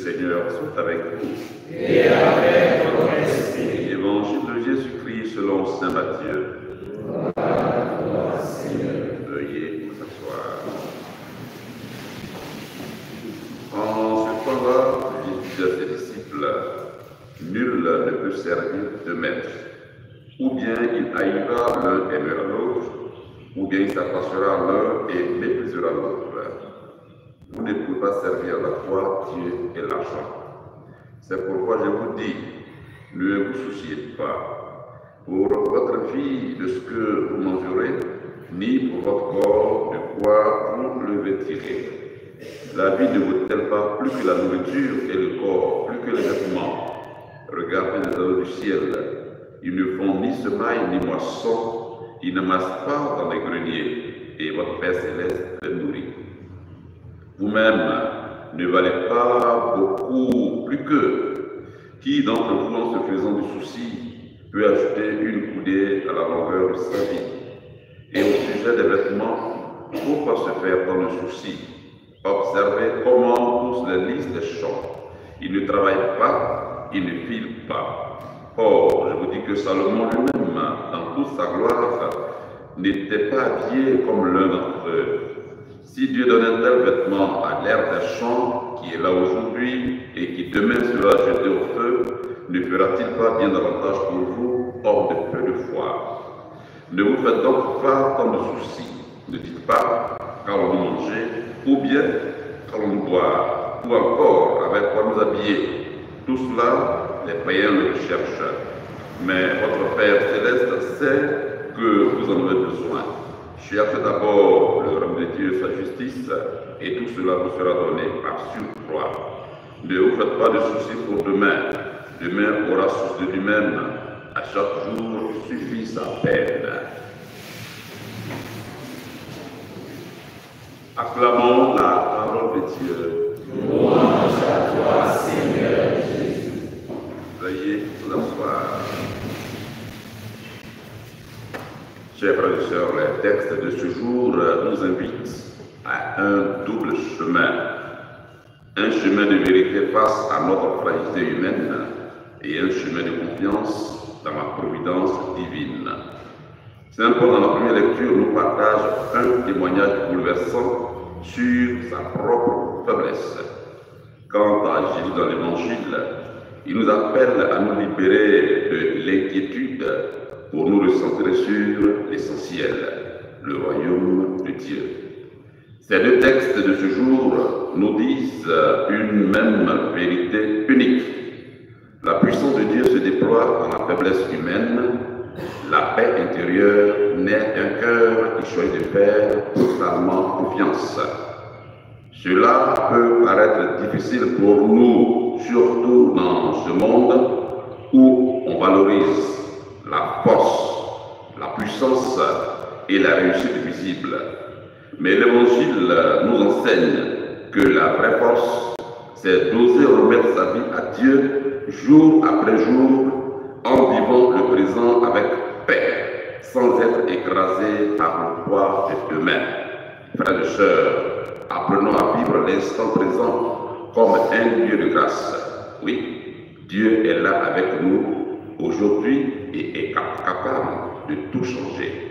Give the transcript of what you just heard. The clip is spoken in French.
Seigneur soit avec vous. Et avec votre esprit. Évangile de Jésus-Christ selon saint Matthieu. Gloire à toi, Seigneur. Veuillez vous asseoir. En ce temps-là, Jésus dit à ses disciples, nul ne peut servir de maître. Ou bien il haïra l'un et aimera l'autre, ou bien il s'attachera à l'un et méprisera l'autre. Vous ne pouvez pas servir la foi, Dieu et l'argent. C'est pourquoi je vous dis, ne vous souciez pas pour votre vie de ce que vous mangerez, ni pour votre corps de quoi vous le vêtirez. La vie ne vaut-elle pas plus que la nourriture et le corps, plus que les vêtements? Regardez les oiseaux du ciel. Ils ne font ni semaille ni moisson, ils n'amassent pas dans les greniers, et votre Père céleste les nourrit. Vous-même ne valez pas beaucoup plus qu'eux. Qui d'entre vous, en se faisant du souci, peut ajouter une coudée à la longueur de sa vie? Et au sujet des vêtements, pourquoi se faire tant de soucis? Observez comment poussent les lys des champs. Ils ne travaillent pas, ils ne filent pas. Or, je vous dis que Salomon lui-même, dans toute sa gloire, n'était pas habillé comme l'un d'entre eux. Si Dieu donne un tel vêtement à l'herbe des champs, qui est là aujourd'hui et qui demain sera jeté au feu, ne fera-t-il pas bien davantage pour vous, hors de peu de foi? Ne vous faites donc pas tant de soucis. Ne dites pas qu'allons-nous manger, ou bien qu'allons-nous boire, ou encore avec quoi nous habiller. Tout cela, les païens le cherchent. Mais votre Père céleste sait que vous en avez besoin. Cherchez d'abord le royaume de Dieu et sa justice, et tout cela vous sera donné par surcroît. Ne vous faites pas de soucis pour demain. Demain aura souci de lui-même. À chaque jour suffit sa peine. Acclamons la parole de Dieu. Louange à toi, Seigneur Jésus. Veuillez vous asseoir. Chers frères et sœurs, les textes de ce jour nous invitent à un double chemin. Un chemin de vérité face à notre fragilité humaine et un chemin de confiance dans la providence divine. Saint Paul, dans la première lecture, nous partage un témoignage bouleversant sur sa propre faiblesse. Quant à Jésus dans l'Évangile, il nous appelle à nous libérer de l'inquiétude pour nous recentrer sur l'essentiel, le royaume de Dieu. Ces deux textes de ce jour nous disent une même vérité unique. La puissance de Dieu se déploie dans la faiblesse humaine. La paix intérieure naît d'un cœur qui choisit de faire totalement confiance. Cela peut paraître difficile pour nous, surtout dans ce monde où on valorise la force, la puissance et la réussite visible. Mais l'Évangile nous enseigne que la vraie force, c'est d'oser remettre sa vie à Dieu jour après jour en vivant le présent avec paix, sans être écrasé par le poids de demain. Frères et sœurs, apprenons à vivre l'instant présent comme un lieu de grâce. Oui, Dieu est là avec nous aujourd'hui et est capable de tout changer.